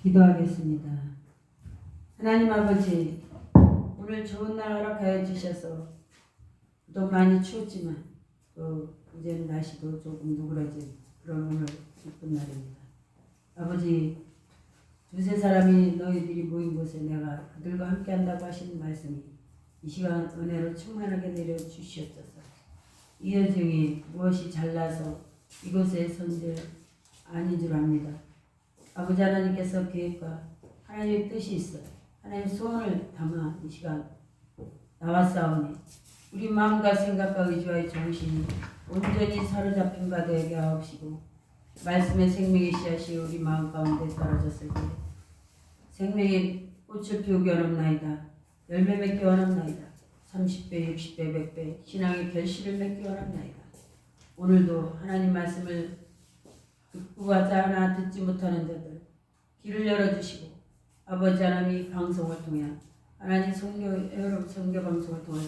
기도하겠습니다. 하나님 아버지, 오늘 좋은 날 허락하여 주셔서 또 많이 추웠지만 또 이제는 날씨도 조금 누그러진 그런 오늘 기쁜 날입니다. 아버지, 두세 사람이 너희들이 모인 곳에 내가 그들과 함께 한다고 하시는 말씀이 이 시간 은혜로 충만하게 내려주시옵소서. 이 여정이 무엇이 잘나서 이곳에 선들 아닌 줄 압니다. 아버지 하나님께서 계획과 하나님의 뜻이 있어 하나님의 소원을 담아 이 시간 나왔사오니 우리 마음과 생각과 의지와 정신이 온전히 사로잡힌 바 되게 하옵시고, 말씀의 생명의 씨앗이 우리 마음 가운데 떨어졌을 때 생명의 꽃을 피우기 원합나이다. 열매 맺기 원합나이다. 30배, 60배, 100배 신앙의 결실을 맺기 원합나이다. 오늘도 하나님 말씀을 듣고 하나 듣지 못하는 자들 길을 열어주시고, 아버지 하나님 이 방송을 통해 하나님 여러분 선교 방송을 통해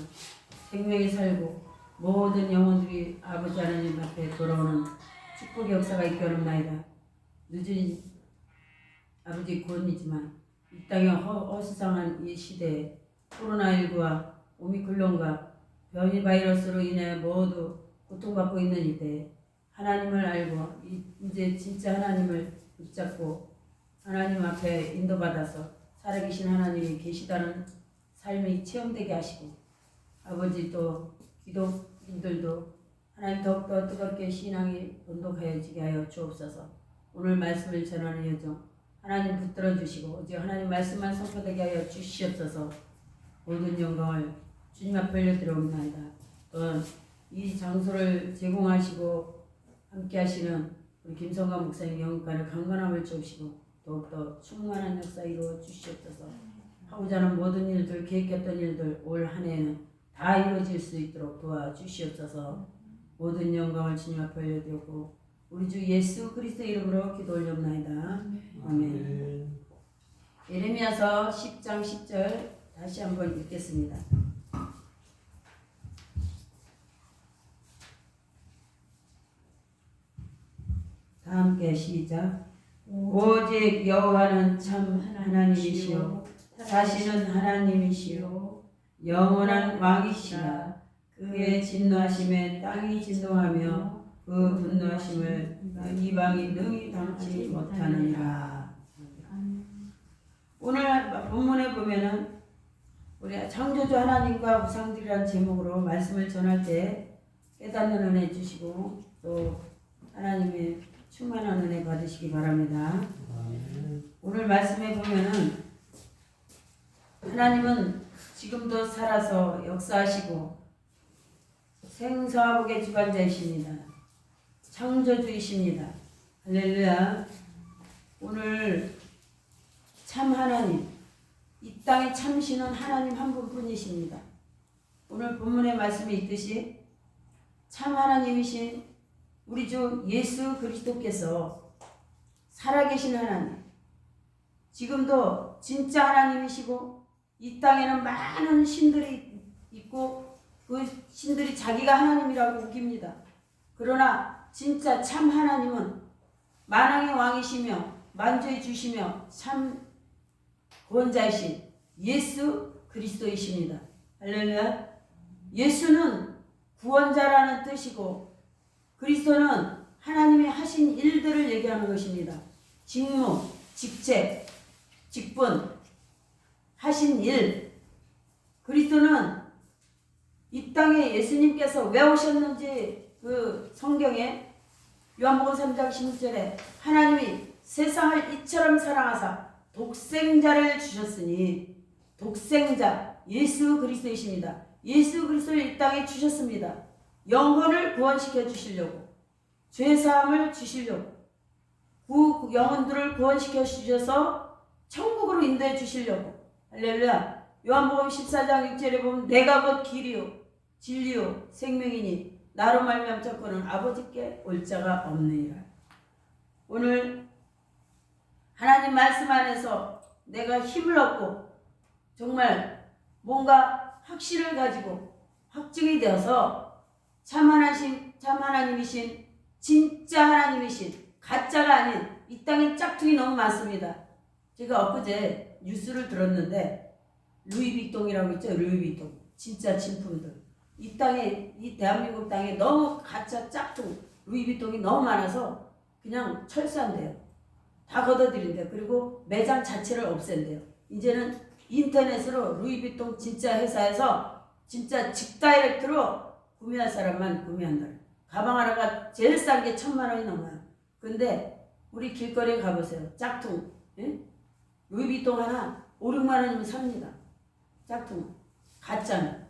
생명이 살고 모든 영혼들이 아버지 하나님 앞에 돌아오는 축복의 역사가 있게 원합나이다. 늦은 아버지 곧이지만 이 땅의 허수상한 이 시대에 코로나19와 오미크론과 변이 바이러스로 인해 모두 고통받고 있는 이때에 하나님을 알고 이제 진짜 하나님을 붙잡고 하나님 앞에 인도받아서 살아계신 하나님이 계시다는 삶이 체험되게 하시고, 아버지 또 기독인들도 하나님 더욱더 뜨겁게 신앙이 돈독하여지게 하여 주옵소서. 오늘 말씀을 전하는 여정 하나님 붙들어 주시고 오직 하나님 말씀만 선포되게 하여 주시옵소서. 모든 영광을 주님 앞에 올려드려옵나이다. 또한 이 장소를 제공하시고 함께 하시는 우리 김성관 목사님 영광을 강건함을 주시고 더욱더 충만한 역사 이루어 주시옵소서. 하고자 하는 모든 일들, 계획했던 일들 올 한 해에는 다 이루어질 수 있도록 도와주시옵소서. 모든 영광을 주님 앞에 올려드리고 우리 주 예수 그리스도 이름으로 기도 올려옵나이다. 아멘. 예레미야서 10장 10절 다시 한번 읽겠습니다. 다 함께 시작. 오직 여호와는 참 하나님이시요 사시는 하나님이시요 영원한 왕이시라. 그의 진노하심에 땅이 진동하며 그 분노하심을 이방이 능히 당치 못하느니라. 오늘 본문에 보면은 우리 창조주 하나님과 우상들이라는 제목으로 말씀을 전할 때 깨닫는 은혜 주시고 또 하나님의 충만한 은혜 받으시기 바랍니다. 오늘 말씀에 보면은 하나님은 지금도 살아서 역사하시고 생사화복의 주관자이십니다. 창조주이십니다. 할렐루야. 오늘 참 하나님, 이 땅에 참시는 하나님 한 분뿐이십니다. 오늘 본문의 말씀에 있듯이 참 하나님이신 우리 주 예수 그리스도께서 살아계신 하나님, 지금도 진짜 하나님이시고 이 땅에는 많은 신들이 있고 그 신들이 자기가 하나님이라고 우깁니다. 그러나 진짜 참 하나님은 만왕의 왕이시며 만주의 주시며 참 구원자이신 예수 그리스도이십니다. 할렐루야. 예수는 구원자라는 뜻이고 그리스도는 하나님이 하신 일들을 얘기하는 것입니다. 직무, 직책, 직분, 하신 일. 그리스도는 이 땅에 예수님께서 왜 오셨는지 그 성경에 요한복음 3장 16절에 하나님이 세상을 이처럼 사랑하사 독생자를 주셨으니, 독생자 예수 그리스도이십니다. 예수 그리스도를 이 땅에 주셨습니다. 영혼을 구원시켜 주시려고, 죄사함을 주시려고, 그 영혼들을 구원시켜 주셔서 천국으로 인도해 주시려고. 할렐루야. 요한복음 14장 6절에 보면 내가 곧 길이요 진리요 생명이니 나로 말미암 자꾸는 아버지께 올 자가 없느니라. 오늘 하나님 말씀 안에서 내가 힘을 얻고 정말 뭔가 확신을 가지고 확증이 되어서 참 하나님이신 진짜 하나님이신 가짜가 아닌, 이 땅에 짝퉁이 너무 많습니다. 제가 엊그제 뉴스를 들었는데 루이비통이라고 있죠. 루이비통. 진짜 진품들. 이 땅에 이 대한민국 땅에 너무 가짜 짝퉁 루이비통이 너무 많아서 그냥 철수한대요. 다 걷어들인대요. 그리고 매장 자체를 없앤대요. 이제는 인터넷으로 루이비통 진짜 회사에서 진짜 직다이렉트로 구매할 사람만 구매한다. 가방 하나가 제일 싼 게 1,000만 원이 넘어요. 근데 우리 길거리에 가보세요. 짝퉁. 예? 루이비통 하나 5, 6만 원이면 삽니다. 짝퉁. 가짜는.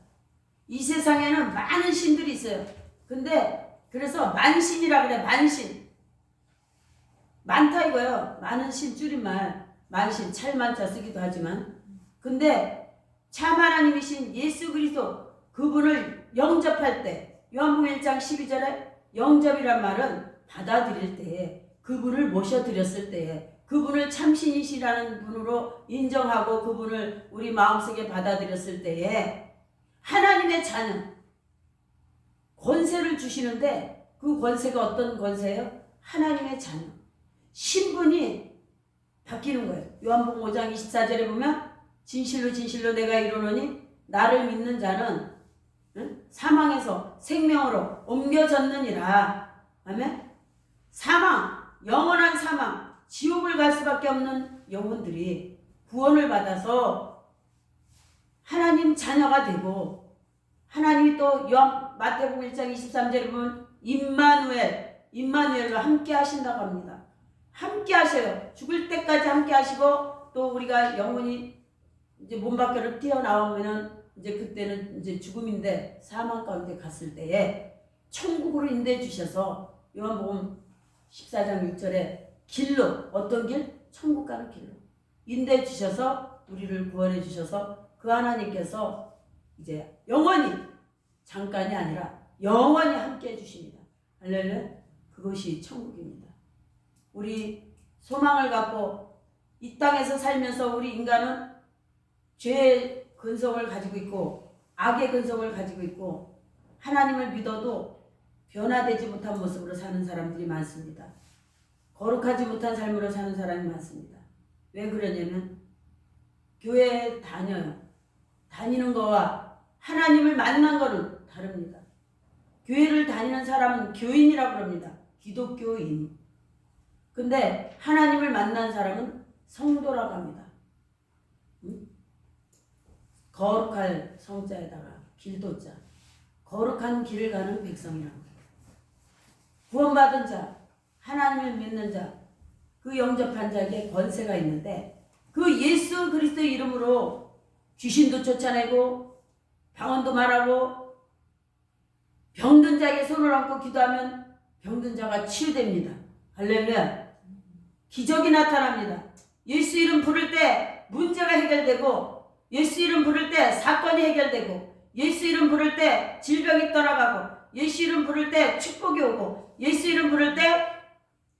이 세상에는 많은 신들이 있어요. 근데 그래서 만신이라 그래. 만신. 많다 이거요. 많은 신 줄임말. 만신. 찰만자 쓰기도 하지만. 근데 참 하나님이신 예수 그리스도 그분을 영접할 때 요한복음 1장 12절에 영접이란 말은 받아들일 때에 그분을 모셔드렸을 때에 그분을 참신이시라는 분으로 인정하고 그분을 우리 마음속에 받아들였을 때에 하나님의 자녀 권세를 주시는데 그 권세가 어떤 권세예요? 하나님의 자녀 신분이 바뀌는 거예요. 요한복음 5장 24절에 보면 진실로 진실로 내가 이르노니 나를 믿는 자는 사망에서 생명으로 옮겨졌느니라. 아멘. 사망, 영원한 사망, 지옥을 갈 수밖에 없는 영혼들이 구원을 받아서 하나님 자녀가 되고 하나님이 또 마태복음 1장 23절에 보면 임마누엘로 함께 하신다고 합니다. 함께 하셔요. 죽을 때까지 함께 하시고 또 우리가 영혼이 이제 몸 밖으로 튀어나오면은 이제 그때는 이제 죽음인데 사망 가운데 갔을 때에 천국으로 인도해 주셔서 요한복음 14장 6절에 길로 어떤 길? 천국 가는 길로 인도해 주셔서 우리를 구원해 주셔서 그 하나님께서 이제 영원히 잠깐이 아니라 영원히 함께 해 주십니다. 할렐루야. 그것이 천국입니다. 우리 소망을 갖고 이 땅에서 살면서 우리 인간은 죄의 근성을 가지고 있고 악의 근성을 가지고 있고 하나님을 믿어도 변화되지 못한 모습으로 사는 사람들이 많습니다. 거룩하지 못한 삶으로 사는 사람이 많습니다. 왜 그러냐면 교회에 다녀요. 다니는 거와 하나님을 만난 거는 다릅니다. 교회를 다니는 사람은 교인이라고 그럽니다. 기독교인. 근데 하나님을 만난 사람은 성도라고 합니다. 거룩할 성자에다가 길도자. 거룩한 길을 가는 백성이라고. 구원받은 자, 하나님을 믿는 자, 그 영접한 자에게 권세가 있는데 그 예수 그리스도의 이름으로 귀신도 쫓아내고 방언도 말하고 병든 자에게 손을 얹고 기도하면 병든 자가 치유됩니다. 할렐루야. 기적이 나타납니다. 예수 이름 부를 때 문제가 해결되고 예수 이름 부를 때 사건이 해결되고 예수 이름 부를 때 질병이 떠나가고 예수 이름 부를 때 축복이 오고 예수 이름 부를 때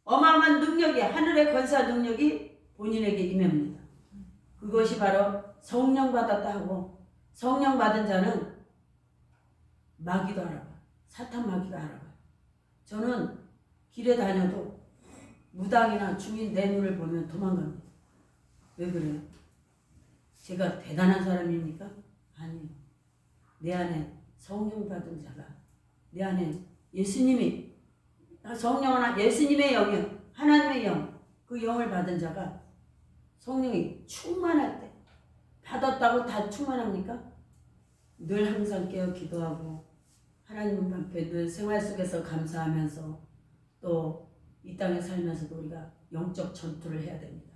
어마어마한 능력이 하늘의 권세와 능력이 본인에게 임합니다. 그것이 바로 성령 받았다 하고 성령 받은 자는 마귀도 알아봐. 사탄 마귀가 알아봐요. 저는 길에 다녀도 무당이나 주인 내 눈을 보면 도망갑니다. 왜 그래요? 제가 대단한 사람입니까? 아니요. 내 안에 성령 받은 자가 내 안에 예수님이 성령은 예수님의 영이요. 하나님의 영. 그 영을 받은 자가 성령이 충만할 때 받았다고 다 충만합니까? 늘 항상 깨어 기도하고 하나님 앞에 늘 생활 속에서 감사하면서 또 이 땅에 살면서도 우리가 영적 전투를 해야 됩니다.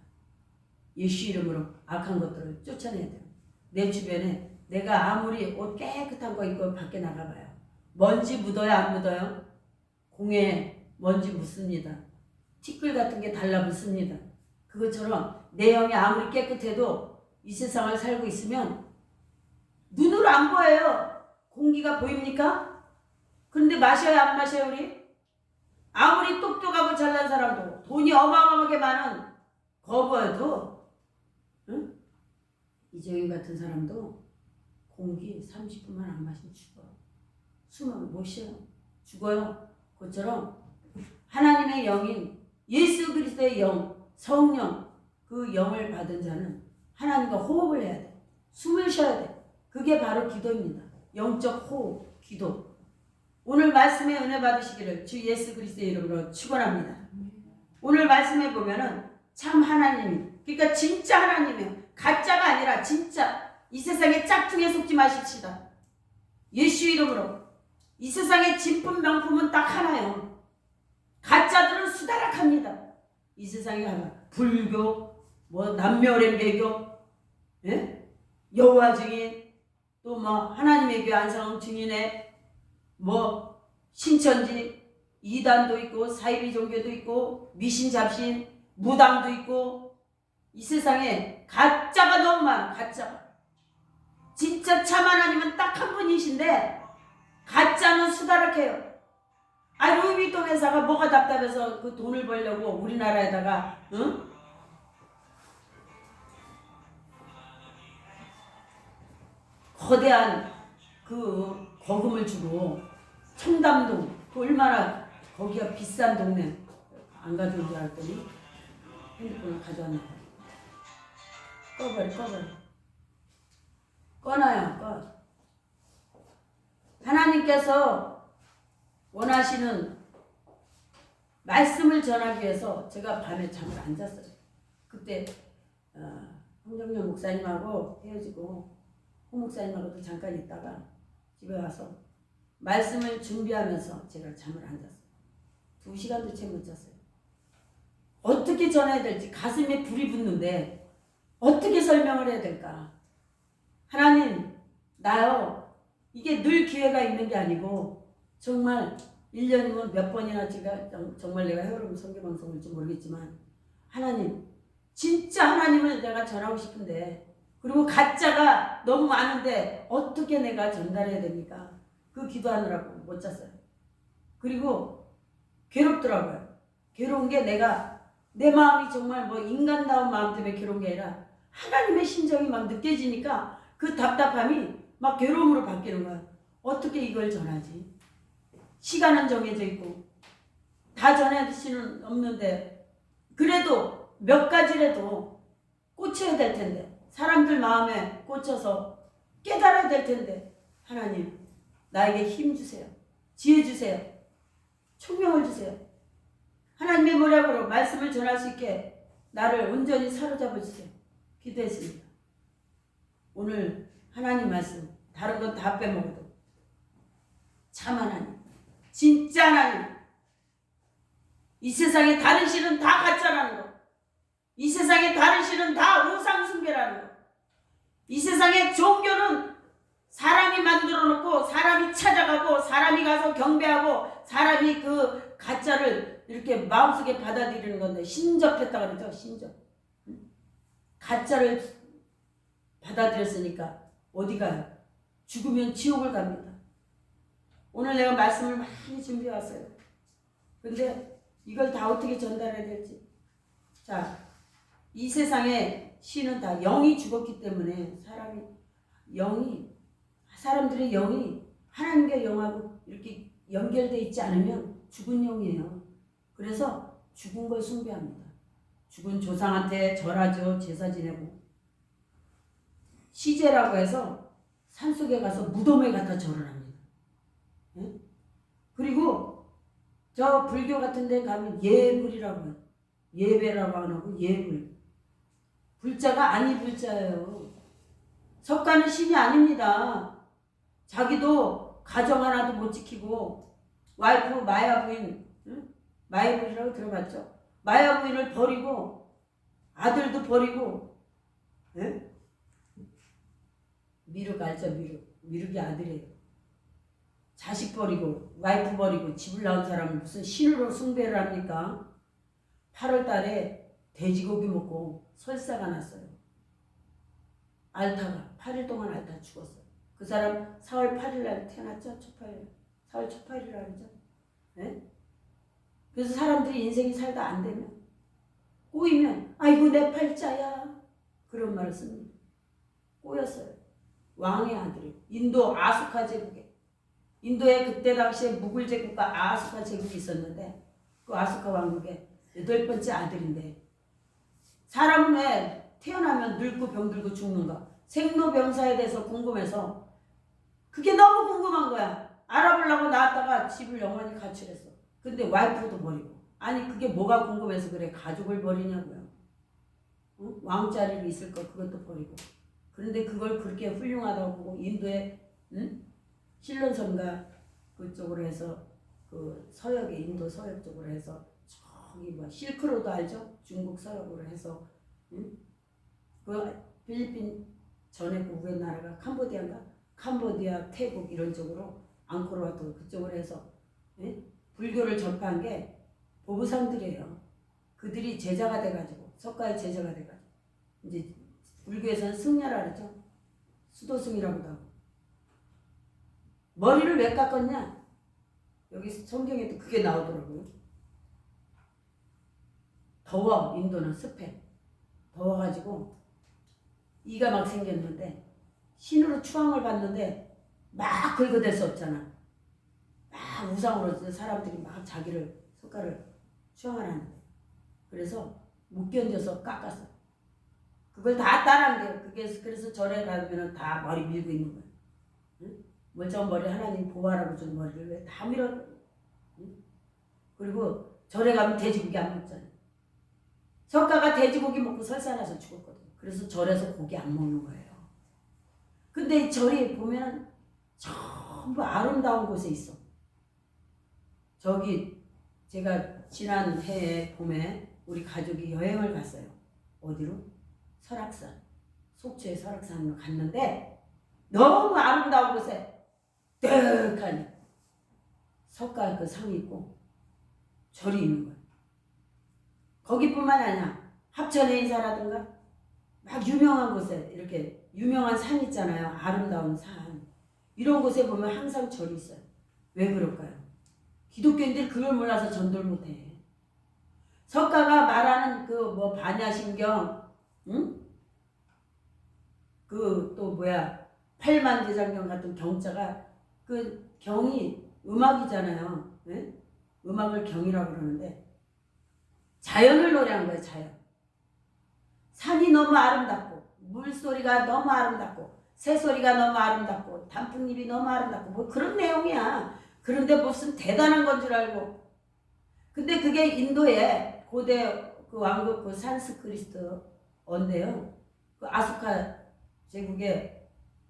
예수 이름으로 악한 것들을 쫓아내야 돼요. 내 주변에 내가 아무리 옷 깨끗한 거 입고 밖에 나가봐요. 먼지 묻어요 안 묻어요? 공에 먼지 묻습니다. 티끌 같은 게 달라붙습니다. 그것처럼 내 영이 아무리 깨끗해도 이 세상을 살고 있으면 눈으로 안 보여요. 공기가 보입니까? 그런데 마셔요 안 마셔요 우리? 아무리 똑똑하고 잘난 사람도 돈이 어마어마하게 많은 거부해도 응? 이재용 같은 사람도 공기 30분만 안 마시면 죽어요. 숨을 못 쉬어요. 죽어요. 그것처럼 하나님의 영인 예수 그리스도의 영, 성령, 그 영을 받은 자는 하나님과 호흡을 해야 돼. 숨을 쉬어야 돼. 그게 바로 기도입니다. 영적 호흡, 기도. 오늘 말씀에 은혜 받으시기를 주 예수 그리스도의 이름으로 축원합니다. 오늘 말씀에 보면은 참 하나님이, 그러니까 진짜 하나님이에요. 가짜가 아니라 진짜. 이 세상에 짝퉁에 속지 마십시다. 예수 이름으로. 이 세상의 진품 명품은 딱 하나요. 가짜들은 수다락합니다. 이 세상에 하나 불교, 뭐 남묘랭개교, 예? 여호와 증인, 또 뭐 하나님의 교회 안상 증인회, 뭐 신천지 이단도 있고 사이비 종교도 있고 미신 잡신 무당도 있고 이 세상에 가짜가 너무 많아. 가짜가. 진짜 참 하나님은 딱 한 분이신데 가짜는 수다락해요. 아, 루이비통 회사가 뭐가 답답해서 그 돈을 벌려고 우리나라에다가 응? 거대한 그 거금을 주고 청담동 그 얼마나 거기가 비싼 동네 안 가져온 줄 알았더니 핸드폰을 가져왔네. 꺼버려. 꺼놔요. 꺼. 하나님께서 원하시는 말씀을 전하기 위해서 제가 밤에 잠을 안 잤어요. 그때 홍정영 목사님하고 헤어지고 홍 목사님하고도 잠깐 있다가 집에 와서 말씀을 준비하면서 제가 잠을 안 잤어요. 2시간도 채 못 잤어요. 어떻게 전해야 될지 가슴에 불이 붙는데 어떻게 설명을 해야 될까? 하나님, 나요. 이게 늘 기회가 있는 게 아니고 정말 1년이면 몇 번이나 제가 정말 내가 헤어름 선교방송을지 모르겠지만 하나님, 진짜 하나님을 내가 전하고 싶은데 그리고 가짜가 너무 많은데 어떻게 내가 전달해야 됩니까? 그 기도하느라고 못 잤어요. 그리고 괴롭더라고요. 괴로운 게 내 마음이 정말 뭐 인간다운 마음 때문에 괴로운 게 아니라 하나님의 심정이 막 느껴지니까 그 답답함이 막 괴로움으로 바뀌는 거야. 어떻게 이걸 전하지? 시간은 정해져 있고 다 전할 수는 없는데 그래도 몇 가지라도 꽂혀야 될 텐데 사람들 마음에 꽂혀서 깨달아야 될 텐데 하나님 나에게 힘 주세요. 지혜 주세요. 총명을 주세요. 하나님의 모략으로 말씀을 전할 수 있게 나를 온전히 사로잡아 주세요. 기도했습니다. 오늘 하나님 말씀 다른 건 다 빼먹어도 참 하나님, 진짜 하나님, 이 세상에 다른 신은 다 가짜라는 거, 이 세상에 다른 신은 다 우상숭배라는 거, 이 세상의 종교는 사람이 만들어 놓고 사람이 찾아가고 사람이 가서 경배하고 사람이 그 가짜를 이렇게 마음속에 받아들이는 건데 신접했다 그러죠. 신접. 가짜를 받아들였으니까 어디 가요? 죽으면 지옥을 갑니다. 오늘 내가 말씀을 많이 준비해 왔어요. 근데 이걸 다 어떻게 전달해야 될지. 자, 이 세상에 신은 다 영이 죽었기 때문에 사람들의 영이 하나님과 영하고 이렇게 연결되어 있지 않으면 죽은 영이에요. 그래서 죽은 걸 숭배합니다. 죽은 조상한테 절하죠. 제사 지내고. 시제라고 해서 산속에 가서 무덤에 갖다 절을 합니다. 네? 그리고 저 불교 같은 데 가면 예불이라고 해요. 예배라고 안 하고 예불. 불자가 아니 불자예요. 석가는 신이 아닙니다. 자기도 가정 하나도 못 지키고 와이프 마야 부인, 응? 마야 부인이라고 들어봤죠? 마야 부인을 버리고 아들도 버리고, 예? 미륵 알죠? 미륵이 아들이에요. 자식 버리고 와이프 버리고 집을 나온 사람은 무슨 신으로 숭배를 합니까? 8월 달에 돼지고기 먹고 설사가 났어요. 알타가 8일 동안 알타 죽었어요. 그 사람 4월 8일 날 태어났죠? 4월 초 8일이라 그러죠? 네? 그래서 사람들이 인생이 살다 안 되면 꼬이면 아이고 내 팔자야 그런 말을 씁니다. 꼬였어요. 왕의 아들이 인도 아수카 제국에 인도에 그때 당시에 무굴 제국과 아수카 제국이 있었는데 그 아수카 왕국의 8번째 아들인데 사람은 왜 태어나면 늙고 병들고 죽는가? 생로병사에 대해서 궁금해서 그게 너무 궁금한 거야. 알아보려고 나왔다가 집을 영원히 가출했어. 근데 와이프도 버리고. 아니 그게 뭐가 궁금해서 그래. 가족을 버리냐고요. 응? 왕자리로 있을 거 그것도 버리고. 그런데 그걸 그렇게 훌륭하다고 보고 인도에 응? 실론섬가 그쪽으로 해서 그 서역에 인도 서역 쪽으로 해서 저기 뭐 실크로드 알죠? 중국 서역으로 해서 응? 그 필리핀 전에 그 위에 나라가 캄보디아인가? 캄보디아, 태국 이런 쪽으로 앙코르와트 그쪽으로 해서 응? 불교를 전파한 게 보부상들이에요. 그들이 제자가 돼가지고 석가의 제자가 돼가지고 이제 불교에서는 승려라 그러죠. 수도승이라고도 하고. 머리를 왜 깎았냐? 여기 성경에도 그게 나오더라고요. 더워. 인도는 습해. 더워가지고 이가 막 생겼는데 신으로 추앙을 받는데 막 긁어댈 수 없잖아. 막 우상으로 사람들이 막 자기를 석가를 추앙을 하는데 그래서 못 견뎌서 깎았어. 그걸 다 따라한 게 그게 그래서 절에 가면은 다 머리 밀고 있는 거야. 응? 멀쩡한 머리 하나님 보호하라고 준 머리를 왜 다 밀어? 응? 그리고 절에 가면 돼지고기 안 먹잖아. 석가가 돼지고기 먹고 설사나서 죽었거든. 그래서 절에서 고기 안 먹는 거예요. 근데 이 절이 보면 전부 아름다운 곳에 있어. 저기 제가 지난 해에 봄에 우리 가족이 여행을 갔어요. 어디로? 설악산. 속초의 설악산으로 갔는데 너무 아름다운 곳에 뜩한 석가 그 상이 있고 절이 있는 거야. 거기뿐만 아니라 합천의 인사라든가 막 유명한 곳에 이렇게 유명한 산 있잖아요. 아름다운 산. 이런 곳에 보면 항상 절이 있어요. 왜 그럴까요? 기독교인들이 그걸 몰라서 전도를 못해. 석가가 말하는 그 뭐 반야심경, 응? 그 또 뭐야 팔만대장경 같은 경자가 그 경이 음악이잖아요. 네? 음악을 경이라고 그러는데 자연을 노래한 거예요. 자연. 산이 너무 아름답고 물소리가 너무 아름답고 새소리가 너무 아름답고 단풍잎이 너무 아름답고 뭐 그런 내용이야. 그런데 무슨 대단한 건 줄 알고. 근데 그게 인도의 고대 그 왕국 그 산스크리트어인데요. 그 아수카 제국의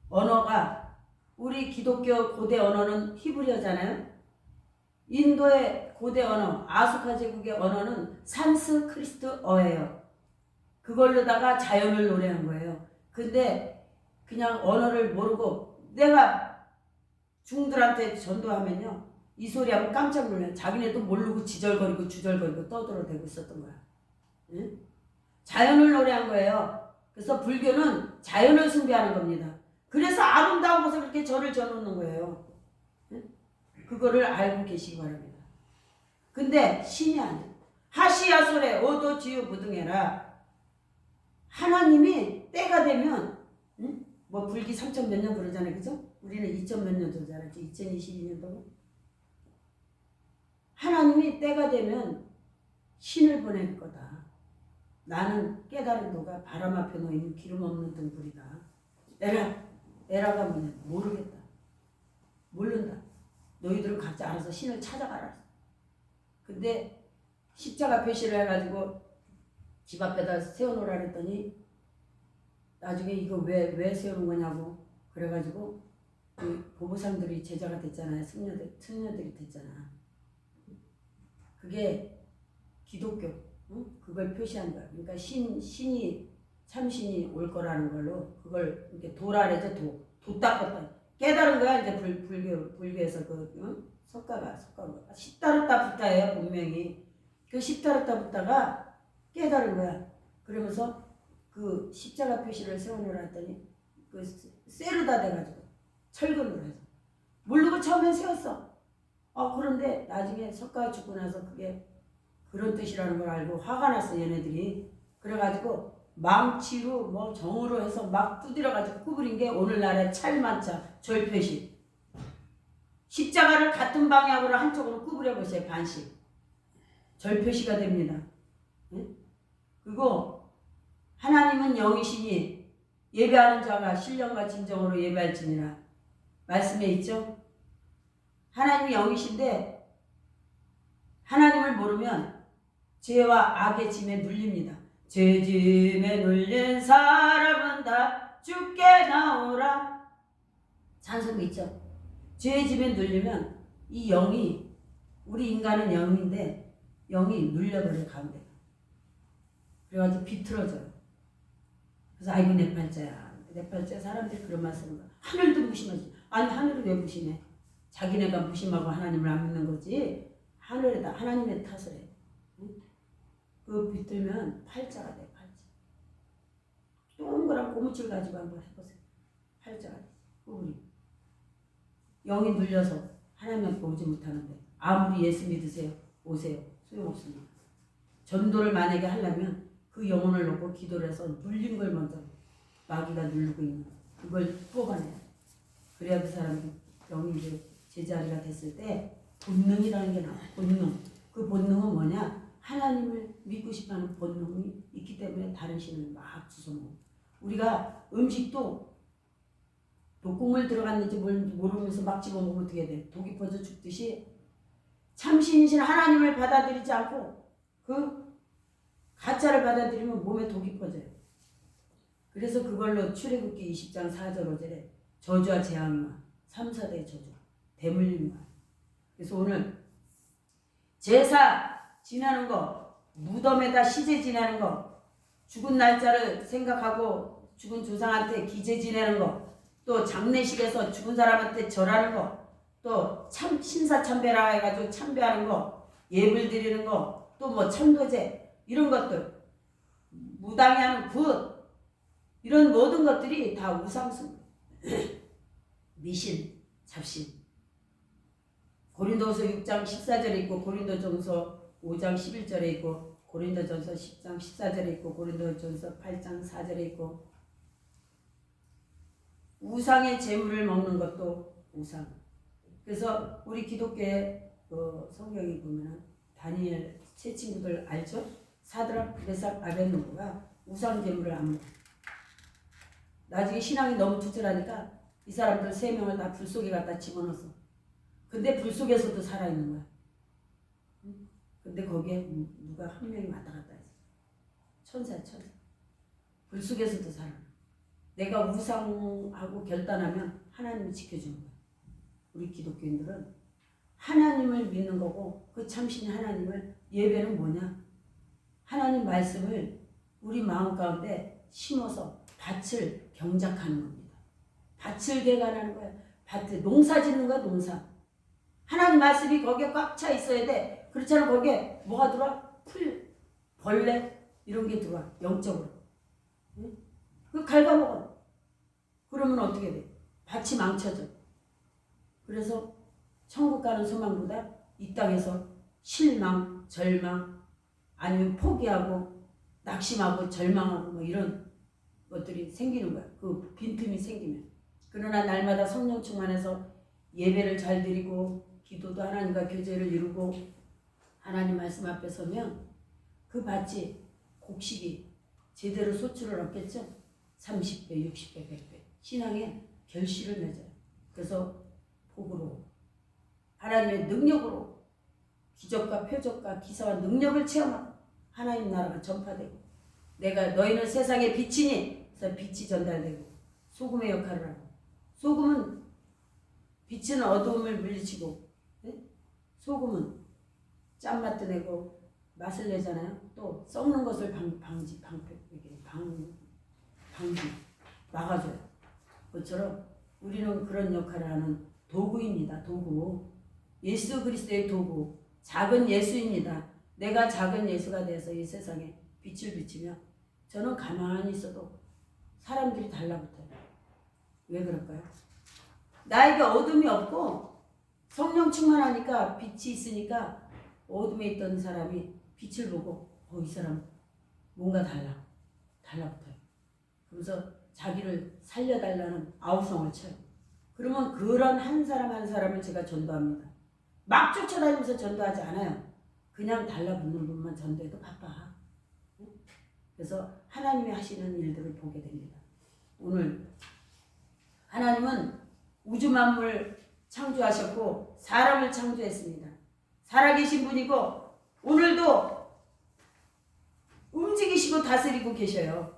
언어가 우리 기독교 고대 언어는 히브리어잖아요. 인도의 고대 언어 아수카 제국의 언어는 산스크리트어예요. 그걸로다가 자연을 노래한 거예요. 근데 그냥 언어를 모르고 내가 중들한테 전도하면요. 이 소리 하면 깜짝 놀라요. 자기네도 모르고 지절거리고 주절거리고 떠들어대고 있었던 거야. 응? 자연을 노래한 거예요. 그래서 불교는 자연을 숭배하는 겁니다. 그래서 아름다운 곳을 그렇게 절을 져놓는 거예요. 응? 그거를 알고 계시기 바랍니다. 근데 신이 아니에요. 하시야솔에 오도지유부등해라. 하나님이 때가 되면 응? 뭐 불기 3천 몇 년 그러잖아요. 그죠? 우리는 2천 몇 년 전잖아요. 2022년도고. 하나님이 때가 되면 신을 보낼 거다. 나는 깨달은 도가 바람 앞에 놓이는 기름 없는 등불이다. 에라가 뭐냐? 모르겠다. 모른다. 너희들은 각자 알아서 신을 찾아가라. 근데 십자가 표시를 해가지고 집 앞에다 세워놓으라 그랬더니 나중에 이거 왜 세우는 거냐고 그래가지고 그 보부상들이 제자가 됐잖아요. 승려들이 됐잖아. 그게 기독교 응? 그걸 표시한 거야. 그러니까 신이 참신이 올 거라는 걸로 그걸 이렇게 도라래죠. 도 닦았다. 깨달은 거야. 이제 불교에서 그 응? 석가가 십타르타 부타예요. 분명히 그 십타르타 부타가 깨달은 거야. 그러면서 그 십자가 표시를 세워놓으라 했더니 그 세르다 돼가지고 철근으로 해서 모르고 처음엔 세웠어. 그런데 나중에 석가가 죽고 나서 그게 그런 뜻이라는 걸 알고 화가 났어 얘네들이. 그래가지고 망치로 뭐 정으로 해서 막 두드려가지고 구부린 게 오늘날의 찰만자 절표시. 십자가를 같은 방향으로 한쪽으로 구부려 보세요. 반씩 절표시가 됩니다. 네? 그리고 하나님은 영이시니 예배하는 자가 신령과 진정으로 예배할지니라. 말씀에 있죠. 하나님이 영이신데 하나님을 모르면 죄와 악의 짐에 눌립니다. 죄 짐에 눌린 사람은 다 죽게 나오라. 찬송이 있죠. 죄 짐에 눌리면 이 영이, 우리 인간은 영인데 영이 눌려버려 가운데. 그래가지고 비틀어져요. 그래서 아이고 내 팔자야. 내 팔자. 사람들이 그런 말 쓰는 거야. 하늘도 무심하지. 아니 하늘을 왜 무심해? 자기네가 무심하고 하나님을 안 믿는 거지. 하늘에다 하나님의 탓을 해. 응? 그 비틀면 팔자가 돼. 팔자. 동그란 고무줄 가지고 한번 해보세요. 팔자가 돼. 우리 영이 눌려서 하나님 앞에 오지 못하는데 아무리 예수 믿으세요. 오세요. 소용없습니다. 전도를 만약에 하려면 그 영혼을 놓고 기도를 해서 눌린 걸 먼저 마귀가 누르고 있는 그걸 뽑아내야 돼. 그래야 그 사람이 영이 이제 제자리가 됐을 때 본능이라는 게 나와. 본능. 그 본능은 뭐냐? 하나님을 믿고 싶어하는 본능이 있기 때문에 다른 신을 막 주워먹어. 우리가 음식도 독국물 들어갔는지 모르면서 막 집어먹으면 어떻게 돼? 독이 퍼져 죽듯이 참신이신 하나님을 받아들이지 않고 그 가짜를 받아들이면 몸에 독이 퍼져요. 그래서 그걸로 출애굽기 20장 4절 5절에 저주와 재앙과 3, 4대의 저주, 대물림과. 그래서 오늘 제사 지나는 거, 무덤에다 시제 지내는 거, 죽은 날짜를 생각하고 죽은 조상한테 기제 지내는 거, 또 장례식에서 죽은 사람한테 절하는 거, 또 참 신사 참배라 해가지고 참배하는 거, 예불 드리는 거, 또 뭐 천도제 이런 것들, 무당이 하는 굿 이런 모든 것들이 다 우상숭, 미신, 잡신. 고린도서 6장 14절에 있고 고린도전서 5장 11절에 있고 고린도전서 10장 14절에 있고 고린도전서 8장 4절에 있고 우상의 제물을 먹는 것도 우상. 그래서 우리 기독교의 성경에 보면 다니엘 세 친구들 알죠? 사드락, 메삭, 아벳느고가 우상 제물을 안 먹어. 나중에 신앙이 너무 투철하니까 이 사람들 세 명을 다 불 속에 갖다 집어넣었어. 근데 불 속에서도 살아있는 거야. 근데 거기에 누가 한 명이 왔다 갔다 했어. 천사야, 천사. 불 속에서도 살아. 내가 우상하고 결단하면 하나님이 지켜주는 거야. 우리 기독교인들은 하나님을 믿는 거고 그 참신 하나님을 예배는 뭐냐? 하나님 말씀을 우리 마음 가운데 심어서 밭을 경작하는 겁니다. 밭을 개간하는 거야. 밭에 농사 짓는 거야, 농사. 하나님 말씀이 거기에 꽉 차 있어야 돼. 그렇지 않으면 거기에 뭐가 들어와? 풀, 벌레 이런 게 들어와. 영적으로. 응? 그 갉아먹어. 그러면 어떻게 돼? 밭이 망쳐져. 그래서 천국 가는 소망보다 이 땅에서 실망, 절망 아니면 포기하고 낙심하고 절망하고 뭐 이런 것들이 생기는 거야. 그 빈틈이 생기면. 그러나 날마다 성령 충만해서 예배를 잘 드리고 기도도 하나님과 교제를 이루고 하나님 말씀 앞에 서면 그 밭이 곡식이 제대로 소출을 얻겠죠. 30배, 60배, 100배 신앙의 결실을 맺어요. 그래서 복으로 하나님의 능력으로 기적과 표적과 기사와 능력을 체험하고 하나님 나라가 전파되고 내가 너희는 세상의 빛이니 그래서 빛이 전달되고 소금의 역할을 하고 소금은 빛은 어두움을 물리치고 네? 소금은 짠맛도 내고 맛을 내잖아요. 또 썩는 것을 방지 막아줘요. 그것처럼 우리는 그런 역할을 하는 도구입니다. 도구. 예수 그리스도의 도구. 작은 예수입니다. 내가 작은 예수가 돼서 이 세상에 빛을 비치며 저는 가만히 있어도 사람들이 달라붙어요. 왜 그럴까요? 나에게 어둠이 없고 성령 충만하니까 빛이 있으니까 어둠에 있던 사람이 빛을 보고 이 사람 뭔가 달라붙어요. 그래서 자기를 살려달라는 아우성을 쳐요. 그러면 그런 한 사람 한 사람을 제가 전도합니다. 막 쫓아다니면서 전도하지 않아요. 그냥 달라붙는 분만 전도해도 바빠. 그래서 하나님이 하시는 일들을 보게 됩니다. 오늘 하나님은 우주 만물 창조하셨고 사람을 창조했습니다. 살아계신 분이고 오늘도 움직이시고 다스리고 계셔요.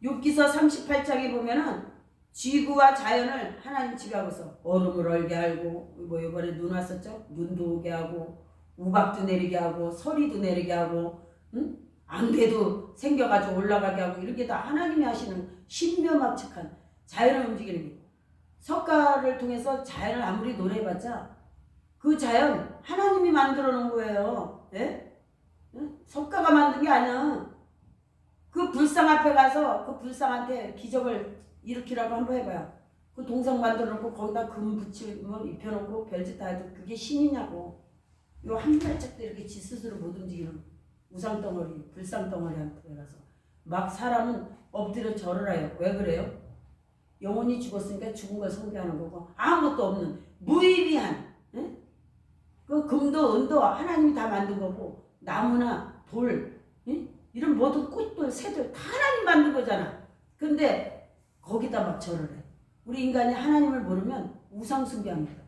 욥기서 38장에 보면은 지구와 자연을 하나님 지배하고 있어. 얼음을 얼게 하고 뭐 이번에 눈 왔었죠? 눈도 오게 하고 우박도 내리게 하고 서리도 내리게 하고 안개도 생겨가지고 올라가게 하고 이렇게 다 하나님이 하시는 신묘막측한 자연을 움직이는 게 석가를 통해서 자연을 아무리 노래해봤자 그 자연 하나님이 만들어 놓은 거예요. 예? 석가가 만든 게 아니야. 그 불상 앞에 가서 그 불상한테 기적을 일으키라고 한번 해봐요. 그 동상 만들어 놓고 거기다 금 붙이고 입혀놓고 별짓 다 해도 그게 신이냐고. 요 한 발짝도 이렇게 지 스스로 못 움직이는 우상덩어리, 불상덩어리한테 가서 막 사람은 엎드려 절을 해요. 왜 그래요? 영혼이 죽었으니까 죽은 걸 숭배하는 거고 아무것도 없는 무의미한 그 금도 은도 하나님이 다 만든 거고 나무나 돌 이런 모든 꽃들 새들 다 하나님 만든 거잖아. 근데 거기다 막 절을 해. 우리 인간이 하나님을 모르면 우상 숭배합니다.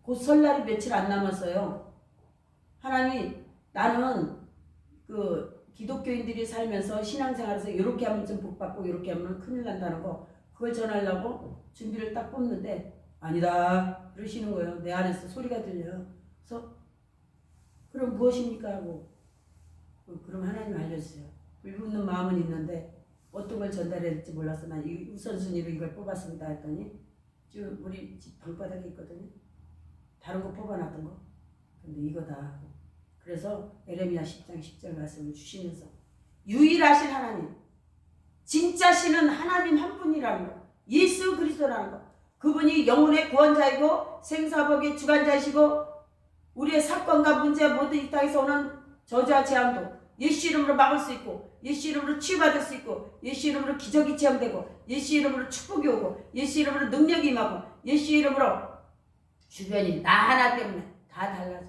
곧 설날이 며칠 안 남았어요. 하나님이 나는 그 기독교인들이 살면서 신앙생활에서 이렇게 하면 좀 복받고 이렇게 하면 큰일 난다는 거 그걸 전하려고 준비를 딱 뽑는데 아니다 그러시는 거예요. 내 안에서 소리가 들려요. 그래서 그럼 무엇입니까 하고 그럼 하나님 알려주세요. 불붙는 마음은 있는데 어떤 걸 전달해야 될지 몰라서 난 우선순위로 이걸 뽑았습니다 했더니 지금 우리 집 방바닥에 있거든요. 다른 거 뽑아놨던 거. 근데 이거다. 그래서 에레미야 10장 10절 말씀을 주시면서 유일하신 하나님 진짜 신은 하나님 한 분이라는 거 예수 그리스도라는 거 그분이 영혼의 구원자이고 생사복의 주관자이시고 우리의 사건과 문제 모든 이 땅에서 오는 저주와 재앙도 예수 이름으로 막을 수 있고 예수 이름으로 치유받을 수 있고 예수 이름으로 기적이 체험되고 예수 이름으로 축복이 오고 예수 이름으로 능력이 임하고 예수 이름으로 주변이 나 하나 때문에 다 달라져.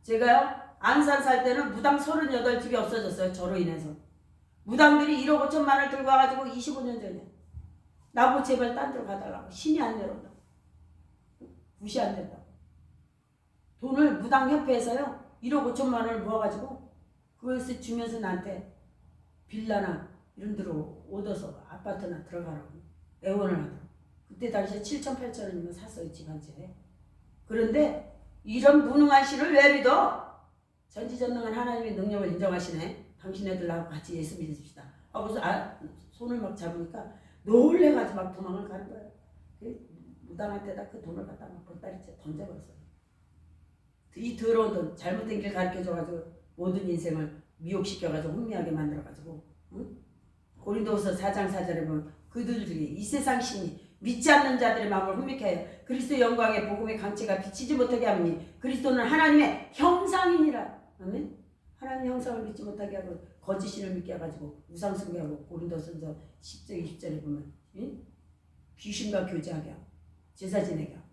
제가요 안산 살 때는 무당 38집이 없어졌어요. 저로 인해서. 무당들이 1억 5천만을 들고 와가지고 25년 전에 나보고 제발 딴 데로 가달라고. 신이 안 내려온다고. 무시 안 된다고. 돈을 무당협회에서요 1억 5천만을 모아가지고 그것을 주면서 나한테 빌라나 이런 데로 얻어서 아파트나 들어가라고 애원을 하더라고. 그때 당시에 7천 8천 원이면 샀어요. 집 한 채에. 그런데 이런 무능한 신을 왜 믿어? 전지전능한 하나님의 능력을 인정하시네. 당신네들하고 같이 예수 믿읍시다. 하고서 손을 막 잡으니까 놀래가지고 막 도망을 가는 거예요. 무당한테다 그 돈을 갖다 막 보따리째 던져버렸어요. 이 더러운 돈 잘못된 길 가르쳐줘가지고 모든 인생을 미혹시켜가지고 혼미하게 만들어가지고 고린도후서 4장 4절에 보면 그들 중에 이 세상 신이 믿지 않는 자들의 마음을 혼미케 하여 그리스도 영광의 복음의 강체가 비치지 못하게 하니 그리스도는 하나님의 형상이니라. 아멘. 하나님 형상을 믿지 못하게 하고 거짓신을 믿게 해가지고 우상숭배하고 고린도전서 10절 20절에 보면 귀신과 교제하게 하고 제사 지내게 하고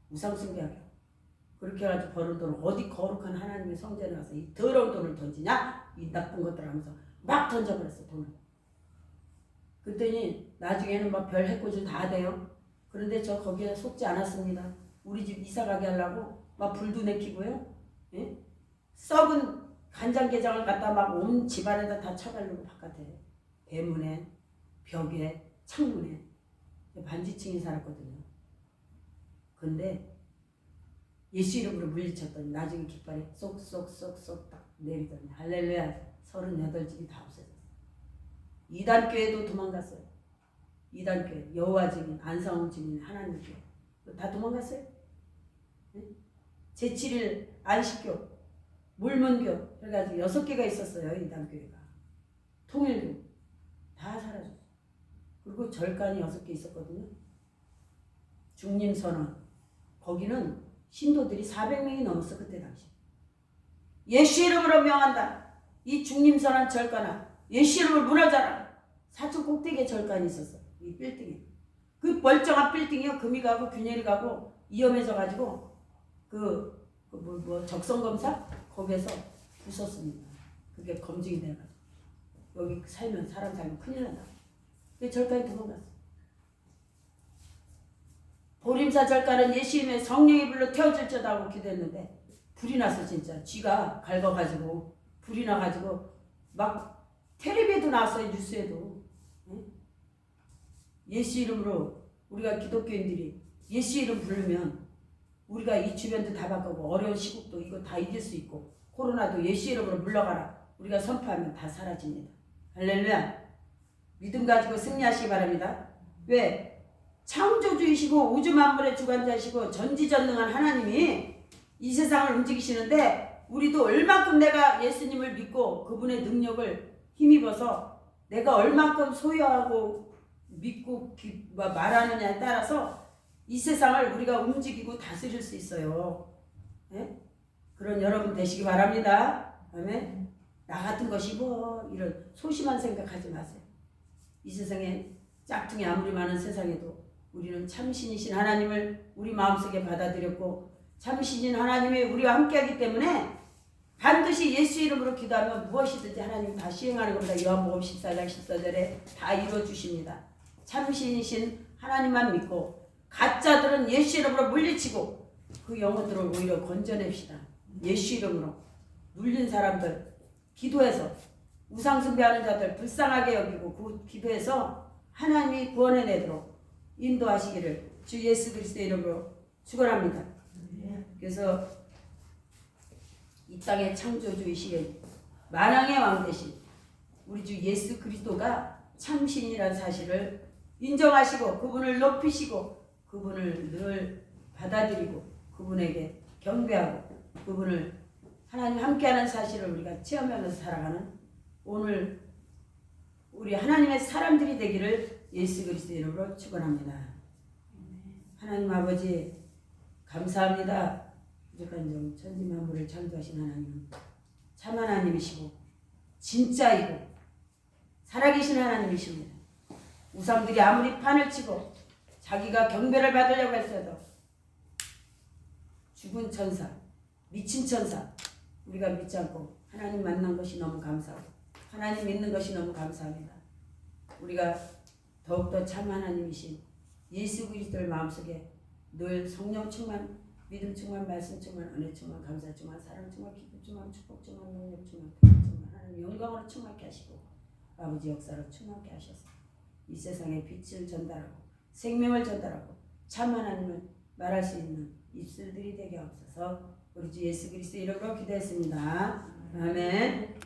우상숭배하게 하고 그렇게 해가지고 버는 돈을 어디 거룩한 하나님의 성전에 가서 이 더러운 돈을 던지냐? 이 나쁜 것들 하면서 막 던져버렸어 돈을. 그랬더니 나중에는 막 별 해코지 다 돼요. 그런데 저 거기에 속지 않았습니다. 우리 집 이사가게 하려고 막 불도 내키고요. 예? 썩은 간장게장을 갖다 막 온 집안에다 다 쳐가려고 바깥에 대문에 벽에 창문에 반지층이 살았거든요. 근데 예수 이름으로 물리쳤더니 나중에 깃발이 쏙쏙쏙쏙 딱 내리더니 할렐루야 38집이 다 없어졌어요. 이단교회도 도망갔어요. 이단교회 여호와 증인 안상홍 증인 하나님 교회 다 도망갔어요. 네? 제7일 안식교 물문교 그래가지고 6개가 있었어요. 이단교회가 통일교 다 사라졌어요. 그리고 절간이 6개 있었거든요. 중림선언 거기는 신도들이 400명이 넘었어. 그때 당시 예수 이름으로 명한다. 이 중림선언 절간아 예수 이름을 무너져라. 사천 꼭대기에 절간이 있었어. 이 빌딩에 그 멀쩡한 빌딩이요 금이 가고 균열이 가고 위험해져 가지고 적성검사 거기에서 부쉈습니다. 그게 검증이 돼가지고 여기 살면 사람 살면 큰일 난다. 그 절간에 도망갔어. 보림사 절간은 예수님의 성령의 불로 태워질 자다고 기도했는데 불이 났어. 진짜 쥐가 갉아가지고 불이 나가지고 막 텔레비에도 나왔어요. 뉴스에도. 예수 이름으로 우리가 기독교인들이 예수 이름 부르면 우리가 이 주변도 다 바꾸고 어려운 시국도 이거 다 이길 수 있고 코로나도 예수 이름으로 물러가라. 우리가 선포하면 다 사라집니다. 할렐루야. 믿음 가지고 승리하시기 바랍니다. 왜? 창조주이시고 우주 만물의 주관자이시고 전지전능한 하나님이 이 세상을 움직이시는데 우리도 얼만큼 내가 예수님을 믿고 그분의 능력을 힘입어서 내가 얼만큼 소유하고 믿고 말하느냐에 따라서 이 세상을 우리가 움직이고 다스릴 수 있어요. 네? 그런 여러분 되시기 바랍니다. 아멘. 나 같은 것이 뭐 이런 소심한 생각하지 마세요. 이 세상에 짝퉁이 아무리 많은 세상에도 우리는 참신이신 하나님을 우리 마음속에 받아들였고 참신인 하나님이 우리와 함께하기 때문에 반드시 예수 이름으로 기도하면 무엇이든지 하나님 다 시행하는 겁니다. 요한복음 14장 14절에 다 이루어주십니다. 참신이신 하나님만 믿고 가짜들은 예수 이름으로 물리치고 그 영혼들을 오히려 건져냅시다. 예수 이름으로 물린 사람들 기도해서 우상숭배하는 자들 불쌍하게 여기고 그 기도해서 하나님이 구원해내도록 인도하시기를 주 예수 그리스도의 이름으로 축원합니다. 그래서 이 땅의 창조주이시게 만왕의 왕 되신 우리 주 예수 그리스도가 참신이라는 사실을 인정하시고 그분을 높이시고 그분을 늘 받아들이고 그분에게 경배하고 그분을 하나님 함께하는 사실을 우리가 체험하면서 살아가는 오늘 우리 하나님의 사람들이 되기를 예수 그리스도 이름으로 축원합니다. 하나님 아버지 감사합니다. 부족한 천지 만물을 창조하신 하나님은 참 하나님이시고 진짜이고 살아계신 하나님이십니다. 우상들이 아무리 판을 치고 자기가 경배를 받으려고 할지라도 죽은 천사, 미친 천사 우리가 믿지 않고 하나님 만난 것이 너무 감사하고 하나님 믿는 것이 너무 감사합니다. 우리가 더욱더 참 하나님이신 예수 그리스도를 마음속에 늘 성령 충만, 믿음 충만, 말씀 충만, 은혜 충만, 감사 충만, 사랑 충만, 기쁨 충만, 축복 충만, 능력 충만, 평안 충만 하나님 영광으로 충만케 하시고 아버지 역사로 충만케 하셔서 이 세상에 빛을 전달하고 생명을 전달하고 참 하나님을 말할 수 있는 입술들이 되게 하옵소서. 우리 주 예수 그리스도 이름으로 기도했습니다. 아멘.